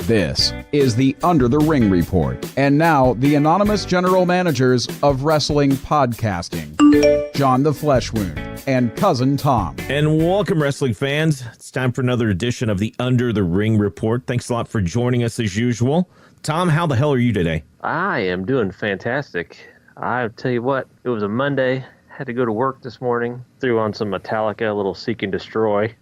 This is the Under the Ring Report. And now, the anonymous general managers of wrestling podcasting, John the Flesh Wound and Cousin Tom. And welcome, wrestling fans. It's time for another edition of the Under the Ring Report. Thanks a lot for joining us as usual. Tom, how the hell are you today? I am doing fantastic. I'll tell you what, it was a Monday. Had to go to work this morning. Threw on some Metallica, a little Seek and Destroy.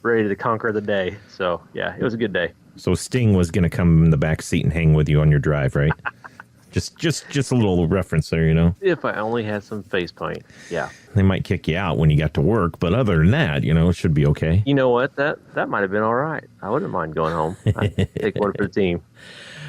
Ready to conquer the day. So, yeah, it was a good day. So Sting was going to come in the back seat and hang with you on your drive, right? just a little reference there, you know? If I only had some face paint, yeah. They might kick you out when you got to work, but other than that, you know, it should be okay. You know what? That might have been all right. I wouldn't mind going home. I'd take one for the team.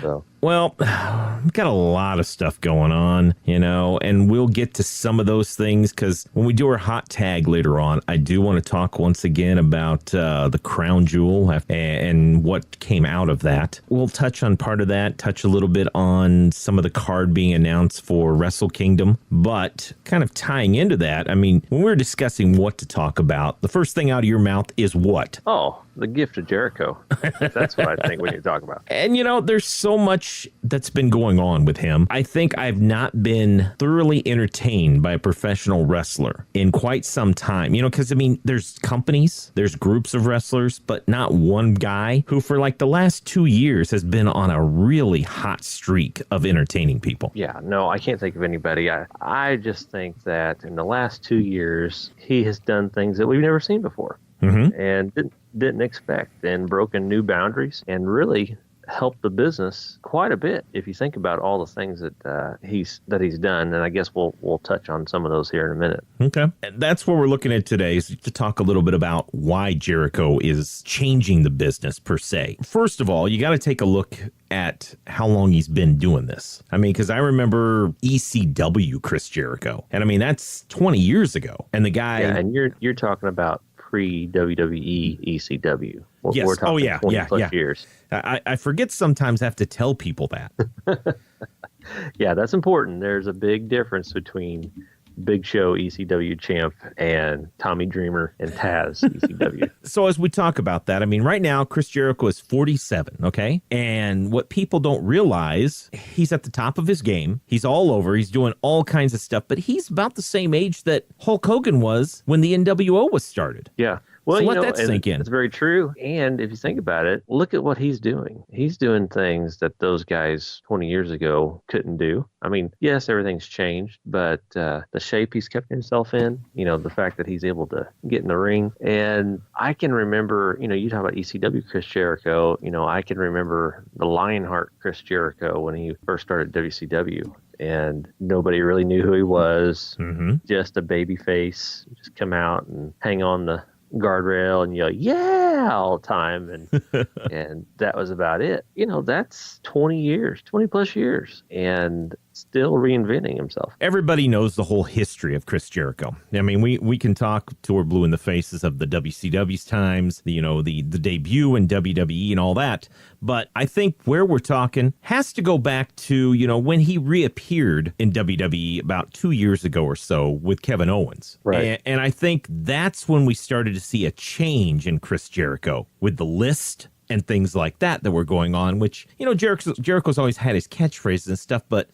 So. Well, we've got a lot of stuff going on, you know, and we'll get to some of those things because when we do our hot tag later on, I do want to talk once again about the crown jewel and what came out of that. We'll touch on part of that, touch a little bit on some of the card being announced for Wrestle Kingdom, but kind of tying into that, I mean, when we were discussing what to talk about, the first thing out of your mouth is what? Oh, the gift of Jericho. That's what I think we need to talk about. And, you know, there's so much that's been going on with him. I think I've not been thoroughly entertained by a professional wrestler in quite some time. You know, because, I mean, there's companies, there's groups of wrestlers, but not one guy who for like the last 2 years has been on a really hot streak of entertaining people. Yeah, no, I can't think of anybody. I just think that in the last 2 years, he has done things that we've never seen before. Mm-hmm. And didn't expect, and broken new boundaries and really helped the business quite a bit if you think about all the things that he's done. And I guess we'll touch on some of those here in a minute. Okay. And that's what we're looking at today, is to talk a little bit about why Jericho is changing the business per se. First of all, you got to take a look at how long he's been doing this. I mean, because I remember ECW Chris Jericho, and I mean, that's 20 years ago. And the guy... Yeah, and you're talking about pre-WWE ECW. Yes. We're talking 20 plus years. I forget sometimes I have to tell people that. Yeah, that's important. There's a big difference between Big Show ECW champ and Tommy Dreamer and Taz ECW. So as we talk about that, I mean, right now, Chris Jericho is 47, okay? And what people don't realize, he's at the top of his game. He's all over. He's doing all kinds of stuff, but he's about the same age that Hulk Hogan was when the NWO was started. Yeah. Well, so let that sink in. It's very true. And if you think about it, look at what he's doing. He's doing things that those guys 20 years ago couldn't do. I mean, yes, everything's changed, but the shape he's kept himself in, you know, the fact that he's able to get in the ring. And I can remember, you know, you talk about ECW Chris Jericho, you know, I can remember the Lionheart Chris Jericho when he first started WCW. And nobody really knew who he was. Mm-hmm. Just a baby face, just come out and hang on the guardrail and yell yeah all the time, and that was about it. You know, that's 20 plus years, and still reinventing himself. Everybody knows the whole history of Chris Jericho. I mean, we can talk till we're blue in the faces of the WCW's times, you know, the debut in WWE and all that. But I think where we're talking has to go back to, you know, when he reappeared in WWE about 2 years ago or so with Kevin Owens. Right. And I think that's when we started to see a change in Chris Jericho with the list and things like that were going on, which, you know, Jericho's always had his catchphrases and stuff, but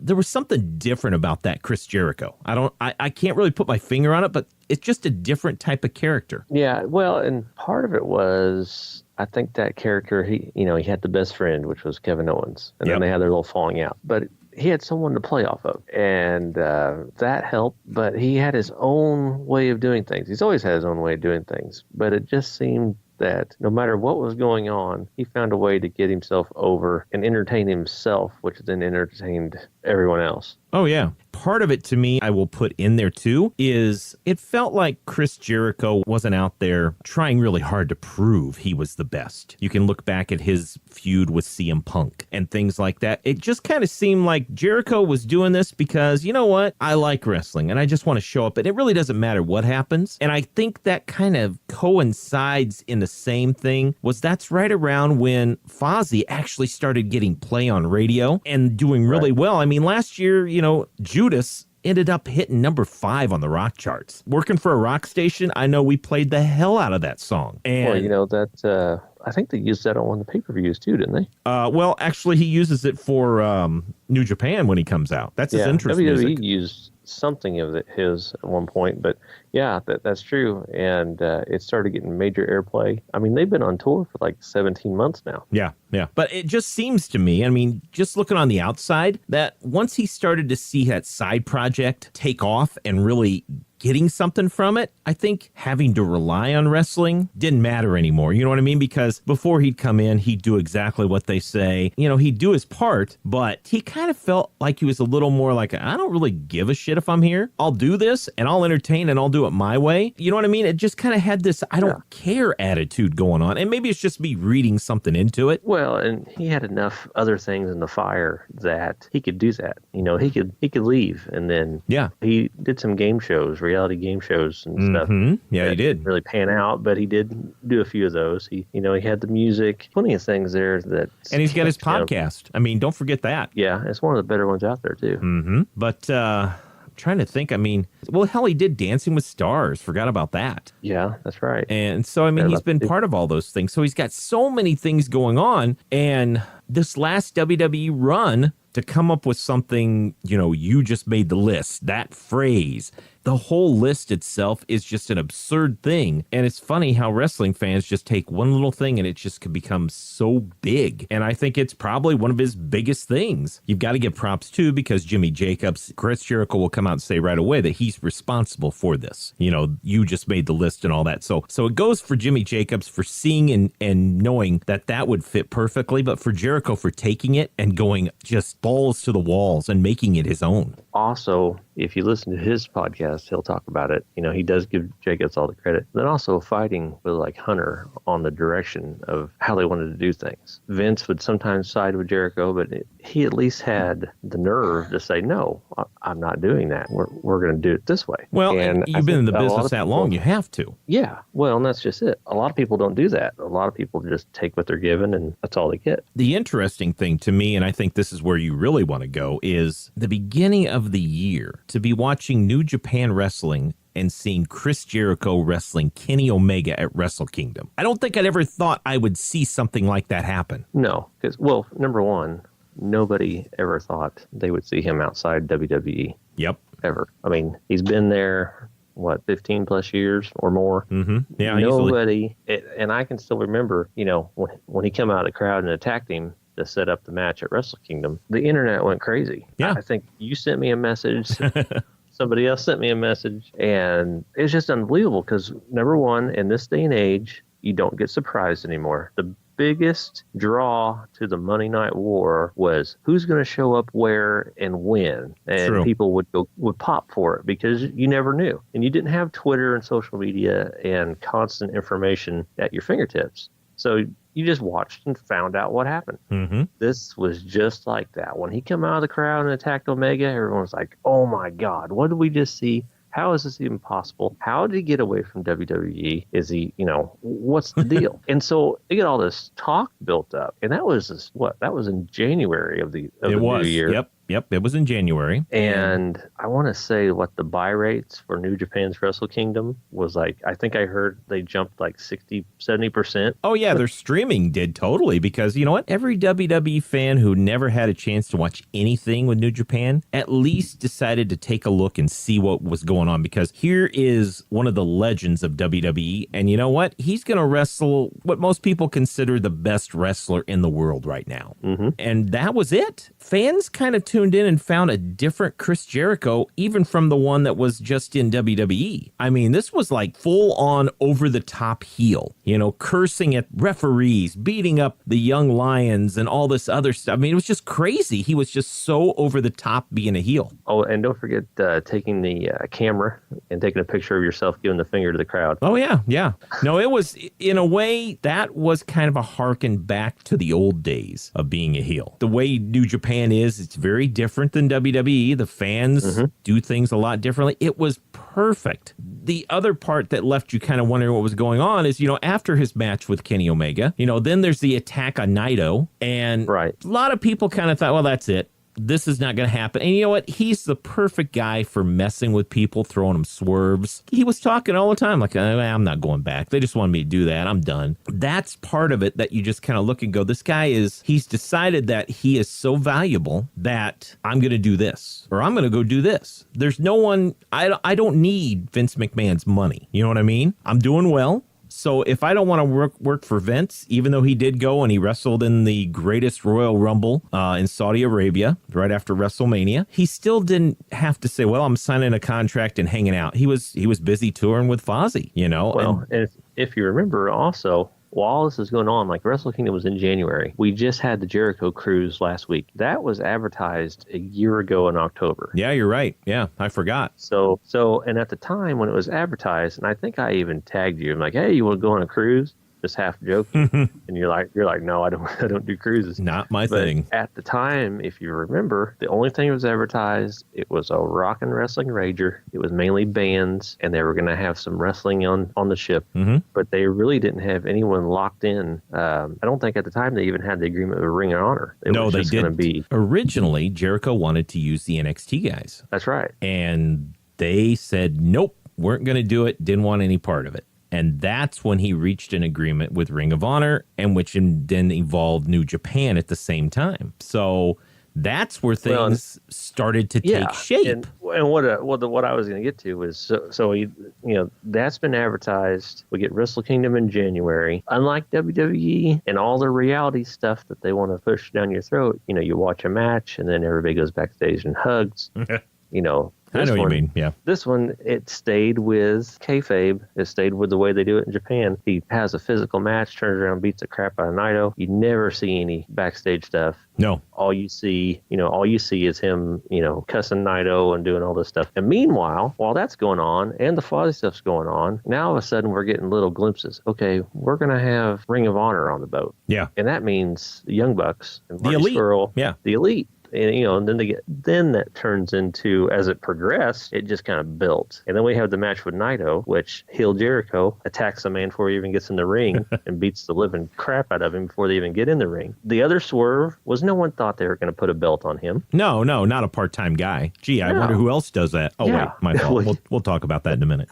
there was something different about that Chris Jericho. I can't really put my finger on it, but it's just a different type of character. Yeah, well, and part of it was, I think that character, he had the best friend, which was Kevin Owens, and then they had their little falling out, but he had someone to play off of, and that helped, but he had his own way of doing things. He's always had his own way of doing things, but it just seemed that no matter what was going on, he found a way to get himself over and entertain himself, which then entertained everyone else. Oh, yeah. Part of it, to me, I will put in there, too, is it felt like Chris Jericho wasn't out there trying really hard to prove he was the best. You can look back at his feud with CM Punk and things like that. It just kind of seemed like Jericho was doing this because, you know what, I like wrestling and I just want to show up, and it really doesn't matter what happens. And I think that kind of coincides in the same thing, that's right around when Fozzy actually started getting play on radio and doing really well. I mean, last year, you know, Judas ended up hitting number 5 on the rock charts. Working for a rock station, I know we played the hell out of that song. And well, you know, that I think they used that on one of the pay-per-views too, didn't they? Well, actually, he uses it for New Japan when he comes out. That's his interest WWE music. used something of his at one point, but yeah, that's true. And it started getting major airplay. I mean, they've been on tour for like 17 months now. Yeah. But it just seems to me, I mean, just looking on the outside, that once he started to see that side project take off and really getting something from it, I think having to rely on wrestling didn't matter anymore. You know what I mean? Because before he'd come in, he'd do exactly what they say. You know, he'd do his part, but he kind of felt like he was a little more like, I don't really give a shit if I'm here. I'll do this and I'll entertain and I'll do it my way. You know what I mean? It just kind of had this I don't care attitude going on. And maybe it's just me reading something into it. Well, and he had enough other things in the fire that he could do that. You know, he could leave, and then he did some game shows, reality game shows and stuff. Yeah, he did. Really pan out, but he did do a few of those. He had the music, plenty of things there that. And he's got his podcast. I mean, don't forget that. Yeah, it's one of the better ones out there too. But I'm trying to think. I mean, well, hell, he did Dancing with Stars. Forgot about that. Yeah, that's right. And so, I mean, he's been part of all those things. So he's got so many things going on. And this last WWE run, to come up with something, you know, you just made the list, that phrase, the whole list itself is just an absurd thing. And it's funny how wrestling fans just take one little thing and it just can become so big. And I think it's probably one of his biggest things. You've got to give props too, because Jimmy Jacobs, Chris Jericho will come out and say right away that he's responsible for this. You know, you just made the list and all that. So it goes for Jimmy Jacobs for seeing and knowing that would fit perfectly, but for Jericho for taking it and going just balls to the walls and making it his own. Also, if you listen to his podcast, he'll talk about it. You know, he does give Jacobs all the credit. Then also fighting with like Hunter on the direction of how they wanted to do things. Vince would sometimes side with Jericho, but he at least had the nerve to say, no, I'm not doing that. We're going to do it this way. Well, and you've been in the business that long, you have to. Yeah. Well, and that's just it. A lot of people don't do that. A lot of people just take what they're given and that's all they get. The interesting thing to me, and I think this is where you really want to go, is the beginning of the year to be watching New Japan Wrestling and seeing Chris Jericho wrestling Kenny Omega at Wrestle Kingdom. I don't think I'd ever thought I would see something like that happen. No, because, well, number one, nobody ever thought they would see him outside WWE. Yep. Ever. I mean, he's been there, 15 plus years or more? Yeah, nobody, and I can still remember, you know, when he came out of the crowd and attacked him to set up the match at Wrestle Kingdom, the internet went crazy. Yeah. I think you sent me a message. Somebody else sent me a message, and it's just unbelievable because, number one, in this day and age, you don't get surprised anymore. The biggest draw to the Monday Night War was who's going to show up where and when, and True. People would pop for it because you never knew, and you didn't have Twitter and social media and constant information at your fingertips. So you just watched and found out what happened. This was just like that. When he came out of the crowd and attacked Omega, everyone was like, oh my God, what did we just see? How is this even possible? How did he get away from WWE? Is he, you know, what's the deal? And so they get all this talk built up. And that was that was in January of the new year. Yep, it was in January. And I want to say what the buy rates for New Japan's Wrestle Kingdom was like. I think I heard they jumped like 60, 70%. Oh, yeah, their streaming did totally, because you know what? Every WWE fan who never had a chance to watch anything with New Japan at least decided to take a look and see what was going on, because here is one of the legends of WWE. And you know what? He's going to wrestle what most people consider the best wrestler in the world right now. And that was it. Fans kind of tuned in and found a different Chris Jericho, even from the one that was just in WWE. I mean, this was like full on over the top heel, you know, cursing at referees, beating up the young lions and all this other stuff. I mean, it was just crazy. He was just so over the top being a heel. Oh, and don't forget taking the camera and taking a picture of yourself, giving the finger to the crowd. Oh, yeah. Yeah. No, it was, in a way, that was kind of a harken back to the old days of being a heel. The way New Japan is, it's very different than WWE. The fans do things a lot differently. It was perfect. The other part that left you kind of wondering what was going on is, you know, after his match with Kenny Omega, you know, then there's the attack on Naito. And a lot of people kind of thought, well, that's it. this is not going to happen. And you know what? He's the perfect guy for messing with people, throwing them swerves. He was talking all the time like, I'm not going back. They just wanted me to do that. I'm done. That's part of it that you just kind of look and go, this guy he's decided that he is so valuable that I'm going to do this or I'm going to go do this. There's no one, I don't need Vince McMahon's money. You know what I mean? I'm doing well. So if I don't want to work for Vince, even though he did go and he wrestled in the greatest Royal Rumble in Saudi Arabia right after WrestleMania, he still didn't have to say, well, I'm signing a contract and hanging out. He was busy touring with Fozzy, you know. Well, and if you remember also, while this is going on, like Wrestle Kingdom was in January, we just had the Jericho Cruise last week. That was advertised a year ago in October. Yeah, you're right. Yeah, I forgot. So, and at the time when it was advertised, and I think I even tagged you, I'm like, hey, you want to go on a cruise? Just half joking, and you're like, no, I don't do cruises. Not my but thing. At the time, if you remember, the only thing that was advertised, it was a rock and wrestling rager. It was mainly bands, and they were going to have some wrestling on the ship. Mm-hmm. But they really didn't have anyone locked in. I don't think at the time they even had the agreement with Ring of Honor. No, they didn't. Originally, Jericho wanted to use the NXT guys. That's right. And they said, nope, weren't going to do it. Didn't want any part of it. And that's when he reached an agreement with Ring of Honor, and which then evolved New Japan at the same time. So that's where things started to take shape. And what I was going to get to was that's been advertised. We get Wrestle Kingdom in January. Unlike WWE and all the reality stuff that they want to push down your throat, you watch a match and then everybody goes backstage and hugs. I know what you mean, yeah. This one, it stayed with kayfabe. It stayed with the way they do it in Japan. He has a physical match, turns around, beats the crap out of Naito. You never see any backstage stuff. No. All you see is him, cussing Naito and doing all this stuff. And meanwhile, while that's going on and the Fozzy stuff's going on, now all of a sudden we're getting little glimpses. Okay, we're going to have Ring of Honor on the boat. Yeah. And that means the Young Bucks and the Elite. The Elite. And then that turns into, as it progressed, it just kind of built. And then we have the match with Naito, which heel Jericho attacks a man before he even gets in the ring and beats the living crap out of him before they even get in the ring. The other swerve was no one thought they were going to put a belt on him. No, not a part-time guy. Gee, I wonder who else does that. Oh, wait, my fault. We'll talk about that in a minute.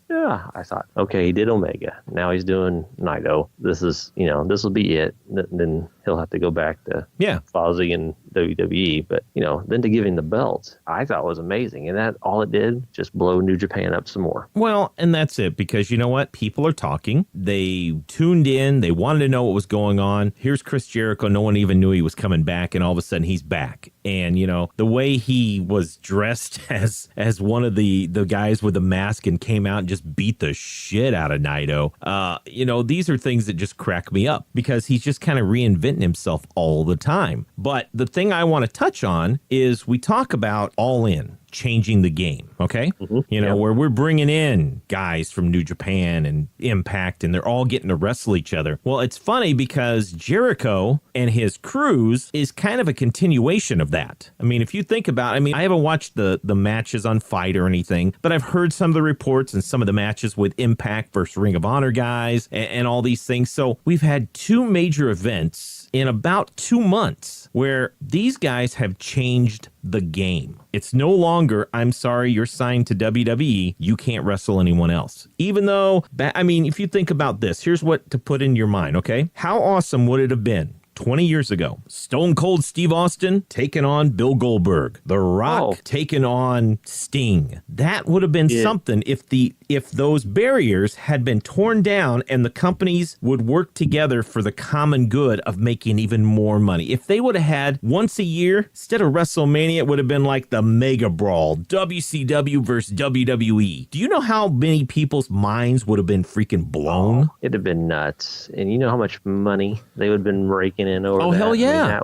Yeah, I thought, okay, he did Omega. Now he's doing Naito. This will be it. Then he'll have to go back to Fozzy and WWE. But, then to give him the belt, I thought was amazing. And that all it did, just blow New Japan up some more. Well, and that's it, because you know what? People are talking. They tuned in. They wanted to know what was going on. Here's Chris Jericho. No one even knew he was coming back. And all of a sudden he's back. And, the way he was dressed as one of the guys with the mask and came out and just beat the shit out of Naito. These are things that just crack me up because he's just kind of reinventing himself all the time. But the thing I want to touch on is we talk about All In, changing the game, okay? Mm-hmm. Where we're bringing in guys from New Japan and Impact, and they're all getting to wrestle each other. Well, it's funny because Jericho and his cruise is kind of a continuation of that. I mean, if you think about it, I haven't watched the matches on Fight or anything, but I've heard some of the reports and some of the matches with Impact versus Ring of Honor guys and all these things. So we've had two major events in about 2 months where these guys have changed the game. It's no longer, I'm sorry, you're signed to WWE, you can't wrestle anyone else. Even though, if you think about this, here's what to put in your mind, okay? How awesome would it have been 20 years ago, Stone Cold Steve Austin taking on Bill Goldberg, The Rock taking on Sting? That would have been something if those barriers had been torn down and the companies would work together for the common good of making even more money. If they would have had once a year, instead of WrestleMania, it would have been like the Mega Brawl, WCW versus WWE. Do you know how many people's minds would have been freaking blown? It'd have been nuts. And you know how much money they would have been raking in over that? Hell yeah.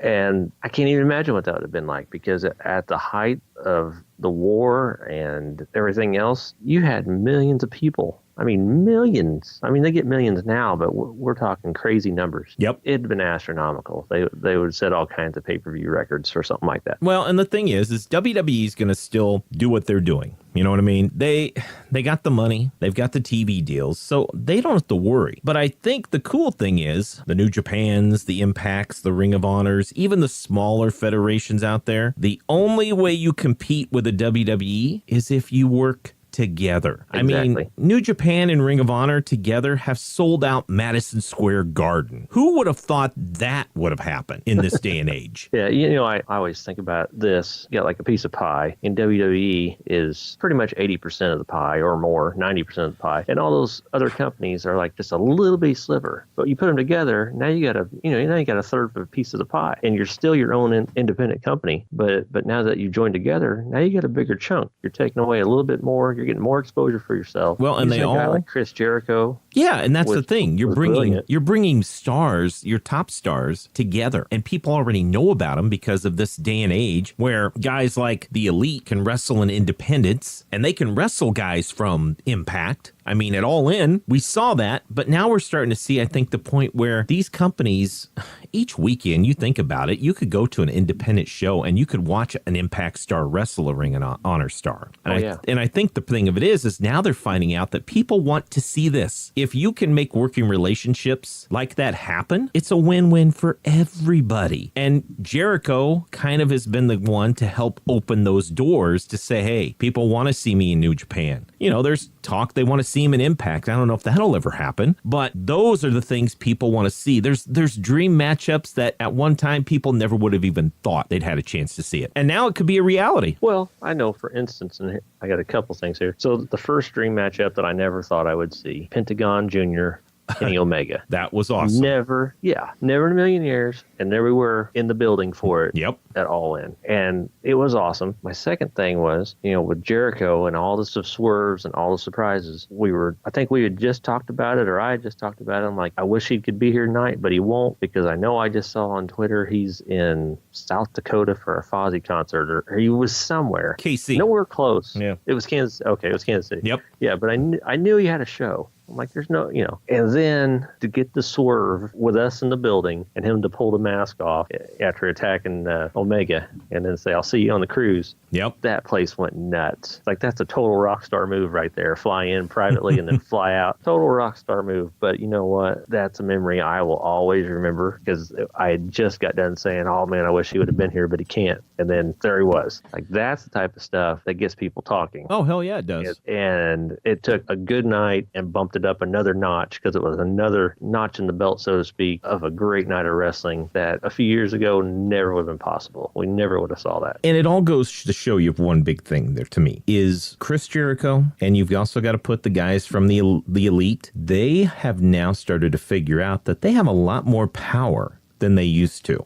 And I can't even imagine what that would have been like, because at the height of the war and everything else, you had millions of people. I mean, millions. I mean, they get millions now, but we're talking crazy numbers. Yep. It'd been astronomical. They would set all kinds of pay-per-view records or something like that. Well, and the thing is WWE is going to still do what they're doing. You know what I mean? They got the money. They've got the TV deals, so they don't have to worry. But I think the cool thing is the New Japans, the Impacts, the Ring of Honors, even the smaller federations out there, the only way you compete with the WWE is if you work together. Exactly. I mean, New Japan and Ring of Honor together have sold out Madison Square Garden. Who would have thought that would have happened in this day and age? Yeah, I always think about this. You got like a piece of pie, and WWE is pretty much 80% of the pie or more, 90% of the pie. And all those other companies are like just a little bitty sliver. But you put them together, now you got a third of a piece of the pie, and you're still your own independent company. But now that you join together, now you got a bigger chunk. You're taking away a little bit more. You're getting more exposure for yourself. Well, and they a guy all like Chris Jericho. Yeah, and that's the thing. You're brilliant. bringing stars, your top stars, together, and people already know about them because of this day and age where guys like the Elite can wrestle in independence, and they can wrestle guys from Impact. I mean, at All In, we saw that, but now we're starting to see, I think, the point where these companies, each weekend, you think about it, you could go to an independent show and you could watch an Impact star wrestle a Ring of Honor star. And I think the thing of it is now they're finding out that people want to see this. If you can make working relationships like that happen, it's a win-win for everybody. And Jericho kind of has been the one to help open those doors to say, hey, people want to see me in New Japan. You know, there's talk they want to see him in Impact. I don't know if that'll ever happen, but those are the things people want to see. There's dream matchups that at one time people never would have even thought they'd had a chance to see it. And now it could be a reality. Well, I know, for instance, and I got a couple things here. So the first dream matchup that I never thought I would see, Pentagon Jr., Kenny Omega. That was awesome. Never in a million years. And there we were in the building for it. Yep. At All In. And it was awesome. My second thing was, with Jericho and all the swerves and all the surprises, I think we had just talked about it, or I had just talked about it. I'm like, I wish he could be here tonight, but he won't, because I know I just saw on Twitter he's in South Dakota for a Fozzy concert, or he was somewhere. KC. Nowhere close. Yeah. It was Kansas. Okay, it was Kansas City. Yep. Yeah, but I knew he had a show. I'm like, there's no, And then to get the swerve with us in the building and him to pull the mask off after attacking Omega and then say, I'll see you on the cruise. Yep. That place went nuts. Like, that's a total rock star move right there. Fly in privately and then fly out. Total rock star move. But you know what? That's a memory I will always remember, because I had just got done saying, oh man, I wish he would have been here, but he can't. And then there he was. Like, that's the type of stuff that gets people talking. Oh, hell yeah, it does. And it took a good night and bumped it up another notch, because it was another notch in the belt, so to speak, of a great night of wrestling that a few years ago never would have been possible. We never would have saw that. And it all goes to show you one big thing there to me is Chris Jericho, and you've also got to put the guys from the Elite. They have now started to figure out that they have a lot more power than they used to,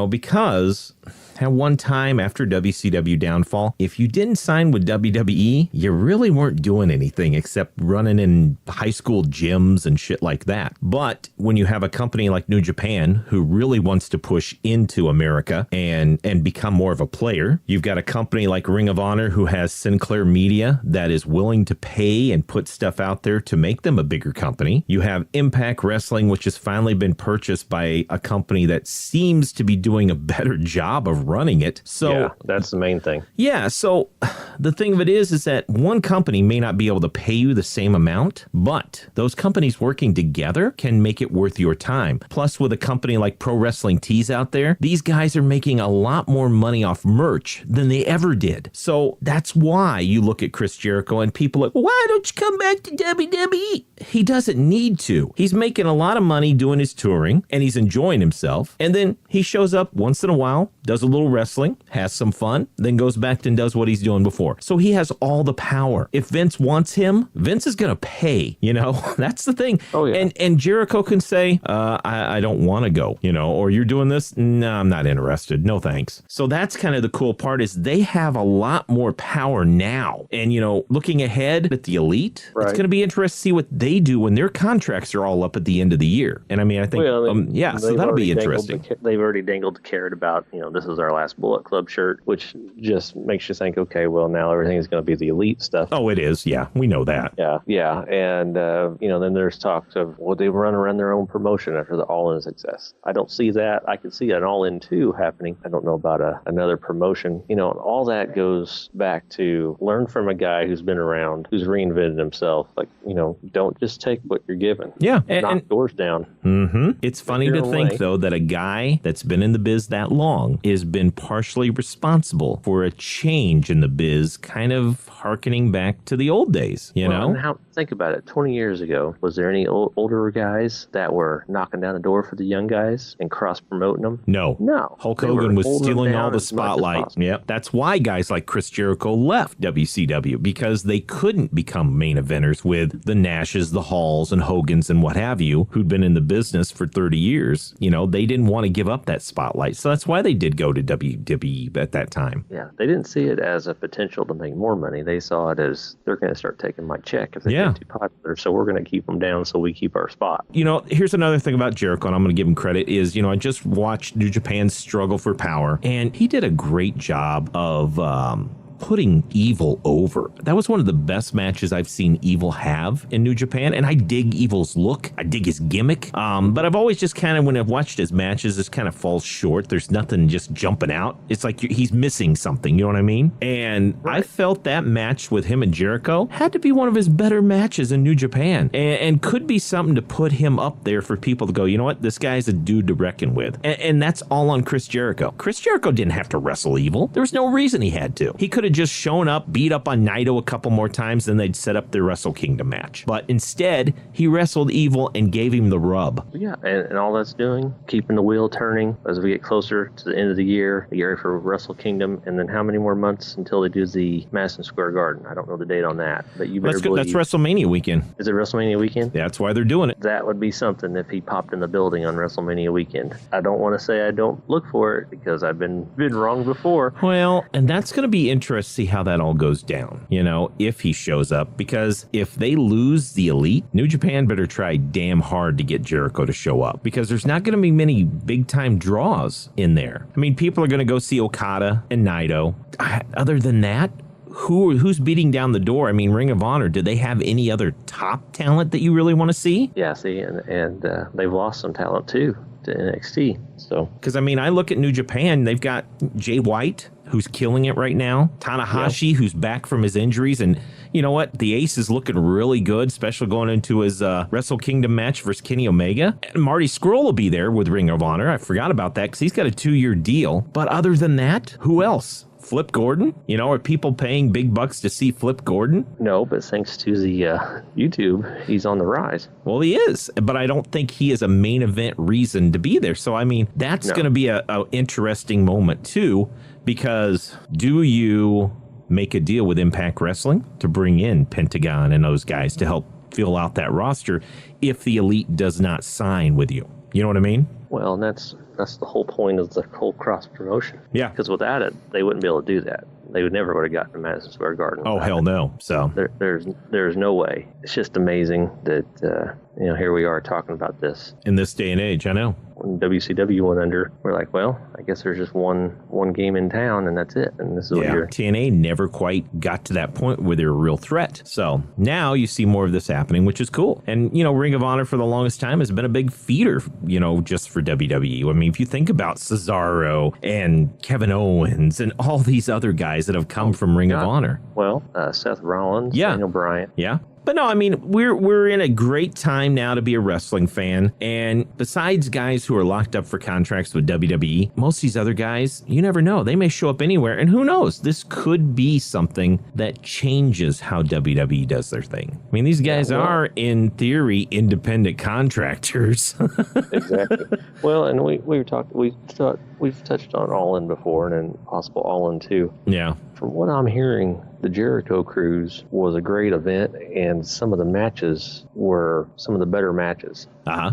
because at one time after WCW downfall, if you didn't sign with WWE, you really weren't doing anything except running in high school gyms and shit like that. But when you have a company like New Japan who really wants to push into America and become more of a player, you've got a company like Ring of Honor who has Sinclair Media that is willing to pay and put stuff out there to make them a bigger company. You have Impact Wrestling, which has finally been purchased by a company that seems to be doing a better job of running it. So yeah, that's the main thing. Yeah. So the thing of it is that one company may not be able to pay you the same amount, but those companies working together can make it worth your time. Plus, with a company like Pro Wrestling Tees out there, these guys are making a lot more money off merch than they ever did. So that's why you look at Chris Jericho and people are like, why don't you come back to WWE? He doesn't need to. He's making a lot of money doing his touring and he's enjoying himself. And then he shows up once in a while, does a little wrestling, has some fun, then goes back and does what he's doing before. So he has all the power. If Vince wants him, Vince is going to pay, That's the thing. Oh, yeah. And Jericho can say, I don't want to go, or you're doing this? No, I'm not interested. No, thanks. So that's kind of the cool part is they have a lot more power now. And, looking ahead at the Elite, right. It's going to be interesting to see what they do when their contracts are all up at the end of the year. And I mean, I think, so that'll be interesting. They've already dangled the carrot about, this is our last Bullet Club shirt, which just makes you think, okay, well, now everything is going to be the elite stuff. Oh, it is. Yeah, we know that. Yeah. And, then there's talks of, well, they run around their own promotion after the All-In success. I don't see that. I can see an All-In 2 happening. I don't know about another promotion. All that goes back to learn from a guy who's been around, who's reinvented himself. Like, don't just take what you're given. Yeah. Knock doors down. Mm-hmm. It's funny to think, though, that a guy that's been in the biz that long has been partially responsible for a change in the biz, kind of harkening back to the old days, know? And think about it. 20 years ago, was there any older guys that were knocking down the door for the young guys and cross-promoting them? No. Hulk Hogan was stealing all the spotlight. Yep. That's why guys like Chris Jericho left WCW, because they couldn't become main eventers with the Nashes, the Halls, and Hogans and what have you, who'd been in the business for 30 years. They didn't want to give up that spotlight. So that's why they did go to WWE at that time. Yeah. They didn't see it as a potential to make more money. They saw it as, they're going to start taking my check if they get too popular. So we're going to keep them down so we keep our spot. Here's another thing about Jericho, and I'm going to give him credit, is, I just watched New Japan's struggle for power, and he did a great job of putting Evil over. That was one of the best matches I've seen Evil have in New Japan, and I dig Evil's look. I dig his gimmick. But I've always just kind of, when I've watched his matches, this kind of falls short. There's nothing just jumping out. It's like he's missing something, you know what I mean? And I felt that match with him and Jericho had to be one of his better matches in New Japan, and could be something to put him up there for people to go, you know what, this guy's a dude to reckon with. And that's all on Chris Jericho. Chris Jericho didn't have to wrestle Evil. There was no reason he had to. He could have just shown up, beat up on Naito a couple more times, then they'd set up their Wrestle Kingdom match. But instead, he wrestled Evil and gave him the rub. Yeah, and all that's doing, keeping the wheel turning as we get closer to the end of the year for Wrestle Kingdom, and then how many more months until they do the Madison Square Garden? I don't know the date on that, but you better believe... That's WrestleMania weekend. Is it WrestleMania weekend? Yeah, that's why they're doing it. That would be something if he popped in the building on WrestleMania weekend. I don't want to say I don't look for it, because I've been wrong before. Well, and that's going to be interesting to see how that all goes down, if he shows up, because if they lose the Elite, New Japan better try damn hard to get Jericho to show up, because there's not going to be many big time draws in there. I mean, people are going to go see Okada and Naito. Other than that, who's beating down the door? I mean, Ring of Honor, do they have any other top talent that you really want to see? Yeah, see, and they've lost some talent too to NXT. So, because I mean, I look at New Japan, they've got Jay White, who's killing it right now, Tanahashi, who's back from his injuries, and you know what? The Ace is looking really good, especially going into his Wrestle Kingdom match versus Kenny Omega. And Marty Scurll will be there with Ring of Honor. I forgot about that because he's got a 2-year deal. But other than that, who else? Flip Gordon? Are people paying big bucks to see Flip Gordon? No, but thanks to the YouTube, he's on the rise. Well, he is, but I don't think he is a main event reason to be there. So, I mean, that's going to be a interesting moment, too, because do you make a deal with Impact Wrestling to bring in Pentagon and those guys to help fill out that roster if the Elite does not sign with you? You know what I mean? Well, and that's the whole point of the whole cross promotion. Yeah. Because without it, they wouldn't be able to do that. They would never would have gotten to Madison Square Garden. Oh, hell no. So there's no way. It's just amazing that here we are talking about this in this day and age. I know. When WCW went under, we're like, well, I guess there's just one game in town, and that's it. And this is what TNA never quite got to that point where they're a real threat. So now you see more of this happening, which is cool. And Ring of Honor for the longest time has been a big feeder, just for WWE. I mean, if you think about Cesaro and Kevin Owens and all these other guys that have come from Ring of Honor. Well, Seth Rollins, Daniel Bryan. Yeah. But no, I mean, we're in a great time now to be a wrestling fan. And besides guys who are locked up for contracts with WWE, most of these other guys, you never know. They may show up anywhere. And who knows? This could be something that changes how WWE does their thing. I mean, these guys are, in theory, independent contractors. Exactly. Well, and we've touched on All In before, and then possible All In 2. Yeah. From what I'm hearing, the Jericho Cruise was a great event, and some of the matches were some of the better matches. I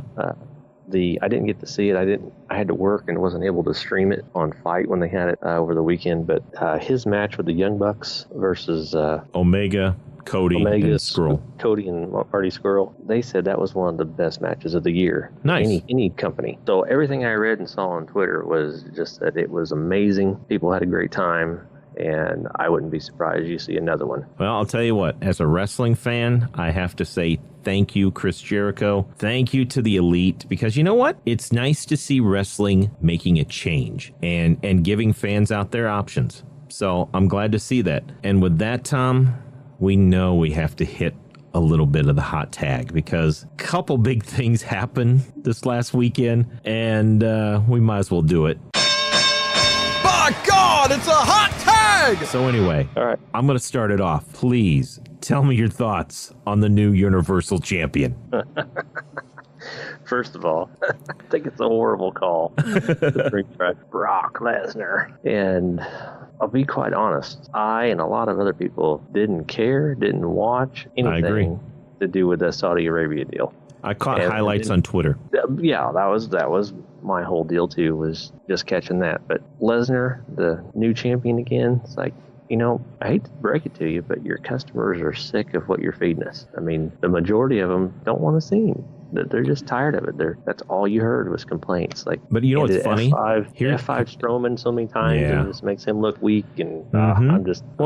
didn't get to see it. I had to work and wasn't able to stream it on Fight when they had it over the weekend. But his match with the Young Bucks versus Omega, Cody, and Scurll. Cody and Marty Scurll. They said that was one of the best matches of the year. Nice. Any company. So everything I read and saw on Twitter was just that it was amazing. People had a great time. and I wouldn't be surprised you see another one. Well, I'll tell you what, as a wrestling fan, I have to say thank you, Chris Jericho. Thank you to the Elite, because you know what? It's nice to see wrestling making a change and giving fans out their options. So I'm glad to see that. And with that, Tom, we know we have to hit a little bit of the hot tag, because a couple big things happened this last weekend, and we might as well do it. By God, it's a hot tag! So anyway, All right. I'm going to start it off. Please tell me your thoughts on the new Universal Champion. First of all, I think it's a horrible call to bring back Brock Lesnar. And I'll be quite honest, I and a lot of other people didn't watch anything to do with the Saudi Arabia deal. I caught highlights on Twitter. Yeah, that was my whole deal too, was just catching that. But Lesnar, the new champion again, it's like, you know, I hate to break it to you, but your customers are sick of what you're feeding us. I mean, the majority of them don't want to see him. They're just tired of it. That's all you heard was complaints. Like, but you know what's funny? F5 Strowman so many times, and it just makes him look weak, and I'm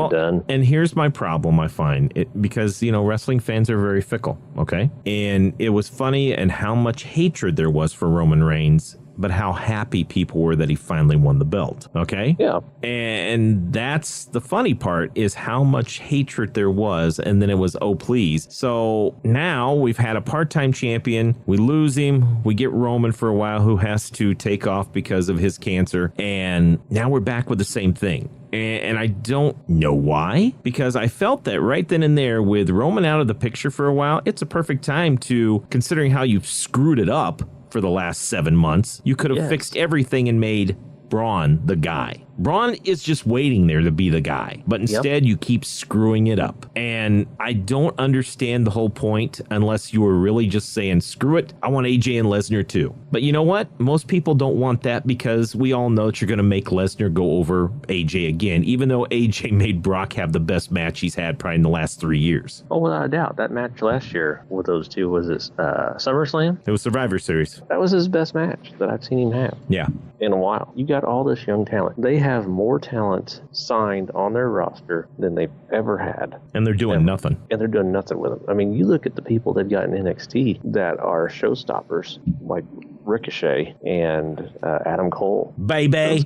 done. And here's my problem, I find, because, you know, wrestling fans are very fickle, okay? And it was funny and how much hatred there was for Roman Reigns, but how happy people were that he finally won the belt, okay? Yeah. And that's the funny part, is how much hatred there was, and then it was, oh, please. So now we've had a part-time champion, we lose him, we get Roman for a while, who has to take off because of his cancer, and now we're back with the same thing. And I don't know why, because I felt that right then and there, with Roman out of the picture for a while, it's a perfect time to, considering how you've screwed it up for the last 7 months, you could have fixed everything and made Braun the guy. Braun is just waiting there to be the guy, but instead you keep screwing it up. And I don't understand the whole point unless you were really just saying, screw it, I want AJ and Lesnar too. But you know what? Most people don't want that, because we all know that you're going to make Lesnar go over AJ again, even though AJ made Brock have the best match he's had probably in the last 3 years. Oh, without a doubt. That match last year with those two, was it SummerSlam? It was Survivor Series. That was his best match that I've seen him have. Yeah. In a while. You got all this young talent. They have more talent signed on their roster than they've ever had. And they're doing nothing. And they're doing nothing with them. I mean, you look at the people they've got in NXT that are showstoppers, like Ricochet and Adam Cole. Baby.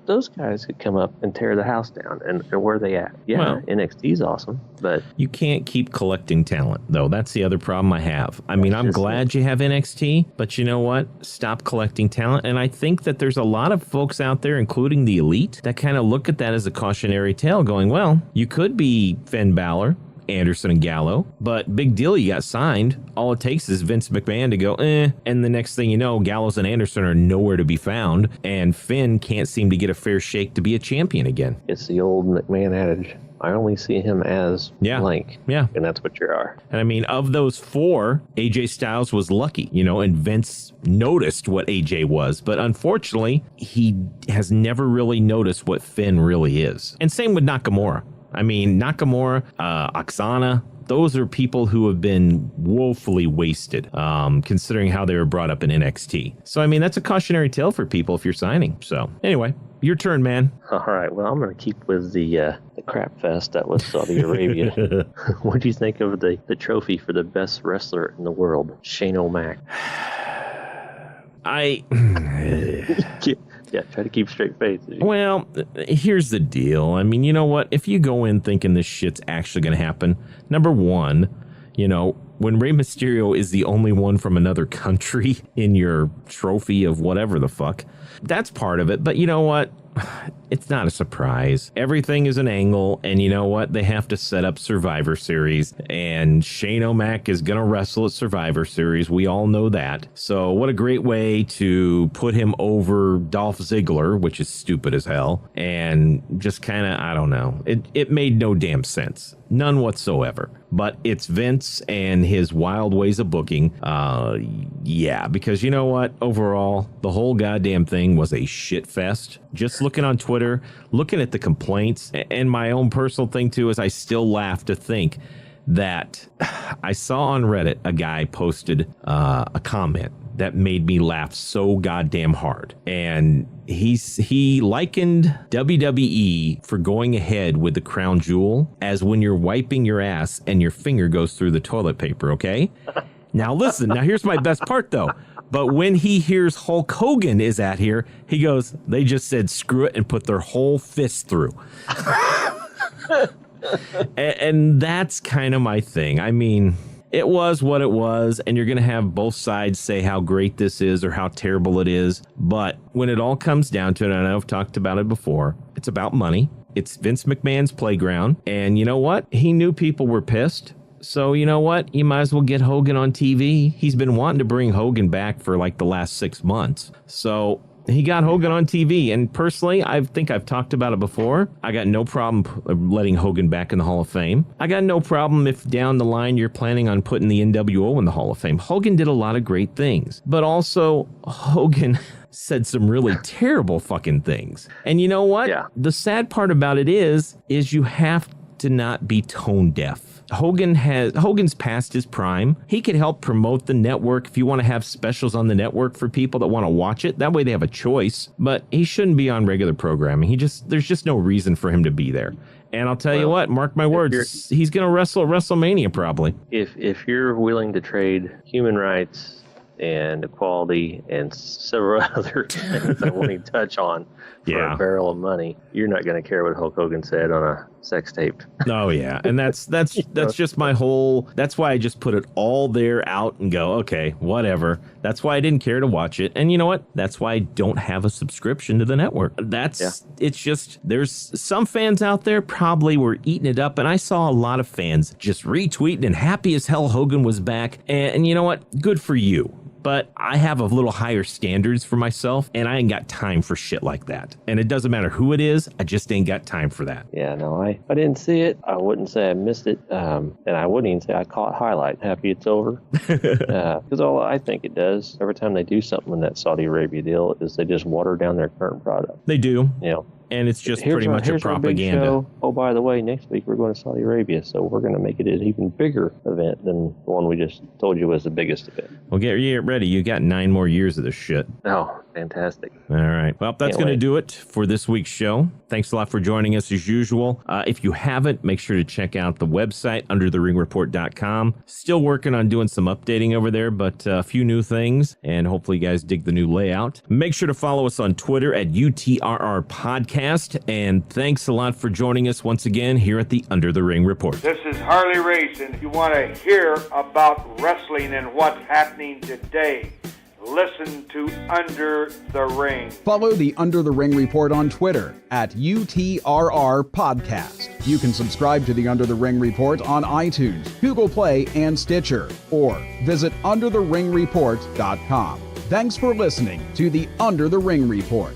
Those guys could come up and tear the house down. And where are they at? Yeah, well, NXT's awesome, but you can't keep collecting talent, though. That's the other problem I have. I mean, I'm glad you have NXT, but you know what? Stop collecting talent. And I think that there's a lot of folks out there, including the Elite, that kind of look at that as a cautionary tale, going, well, you could be Finn Balor, Anderson, and Gallo, but big deal, you got signed. All it takes is Vince McMahon to go, and the next thing you know, Gallows and Anderson are nowhere to be found, and Finn can't seem to get a fair shake to be a champion again. It's the old McMahon adage. I only see him as blank. Yeah. And that's what you are. And I mean, of those 4, AJ Styles was lucky, you know, and Vince noticed what AJ was. But unfortunately, he has never really noticed what Finn really is. And same with Nakamura. I mean, Nakamura, Oksana, those are people who have been woefully wasted, considering how they were brought up in NXT. So, I mean, that's a cautionary tale for people if you're signing. So, anyway, your turn, man. All right. Well, I'm going to keep with the crap fest that was Saudi Arabia. What do you think of the trophy for the best wrestler in the world, Shane O'Mac? Yeah, try to keep straight face. Well, here's the deal. I mean, you know what? If you go in thinking this shit's actually going to happen, number one, you know, when Rey Mysterio is the only one from another country in your trophy of whatever the fuck, that's part of it. But you know what? It's not a surprise. Everything is an angle, and you know what? They have to set up Survivor Series, and Shane O'Mac is going to wrestle at Survivor Series. We all know that. So what a great way to put him over Dolph Ziggler, which is stupid as hell, and just kind of, I don't know. It made no damn sense. None whatsoever. But it's Vince and his wild ways of booking. Yeah, because you know what? Overall, the whole goddamn thing was a shit fest. Just looking on Twitter, looking at the complaints, and my own personal thing too is I still laugh to think that I saw on Reddit a guy posted a comment that made me laugh so goddamn hard. And he likened WWE for going ahead with the crown jewel as when you're wiping your ass and your finger goes through the toilet paper, okay? Now listen, now here's my best part though. But when he hears Hulk Hogan is at here, he goes, they just said screw it and put their whole fist through. and that's kind of my thing. I mean, it was what it was, and you're going to have both sides say how great this is or how terrible it is. But when it all comes down to it, and I know I've talked about it before, it's about money. It's Vince McMahon's playground. And you know what? He knew people were pissed. So you know what? You might as well get Hogan on TV. He's been wanting to bring Hogan back for like the last 6 months. So he got Hogan on TV. And personally, I think I've talked about it before. I got no problem letting Hogan back in the Hall of Fame. I got no problem if down the line you're planning on putting the NWO in the Hall of Fame. Hogan did a lot of great things. But also, Hogan said some really terrible fucking things. And you know what? Yeah. The sad part about it is you have to not be tone deaf. Hogan's past his prime. He could help promote the network if you want to have specials on the network for people that want to watch it. That way they have a choice. But he shouldn't be on regular programming. There's just no reason for him to be there. And I'll tell you what, mark my words, he's going to wrestle at WrestleMania probably. If you're willing to trade human rights and equality and several other things I won't even touch on for a barrel of money, you're not going to care what Hulk Hogan said on a sex tape. Oh yeah, and that's just my whole. That's why I just put it all there out and go, okay, whatever. That's why I didn't care to watch it, and you know what? That's why I don't have a subscription to the network. It's just there's some fans out there probably were eating it up, and I saw a lot of fans just retweeting and happy as hell Hogan was back, and you know what? Good for you. But I have a little higher standards for myself, and I ain't got time for shit like that. And it doesn't matter who it is, I just ain't got time for that. Yeah, no, I didn't see it. I wouldn't say I missed it, and I wouldn't even say I caught highlight. Happy it's over. Because all I think it does, every time they do something in that Saudi Arabia deal, is they just water down their current product. They do. You know. And it's just pretty much a propaganda. Our big show. Oh, by the way, next week we're going to Saudi Arabia, so we're going to make it an even bigger event than the one we just told you was the biggest event. Well, get ready. You got 9 more years of this shit. Oh, fantastic. All right. Well, that's going to do it for this week's show. Thanks a lot for joining us as usual. If you haven't, make sure to check out the website, undertheringreport.com. Still working on doing some updating over there, but a few new things, and hopefully you guys dig the new layout. Make sure to follow us on Twitter at UTRR Podcast. And thanks a lot for joining us once again here at the Under the Ring Report. This is Harley Race, and if you want to hear about wrestling and what's happening today, listen to Under the Ring. Follow the Under the Ring Report on Twitter at UTRR Podcast. You can subscribe to the Under the Ring Report on iTunes, Google Play, and Stitcher, or visit undertheringreport.com. Thanks for listening to the Under the Ring Report.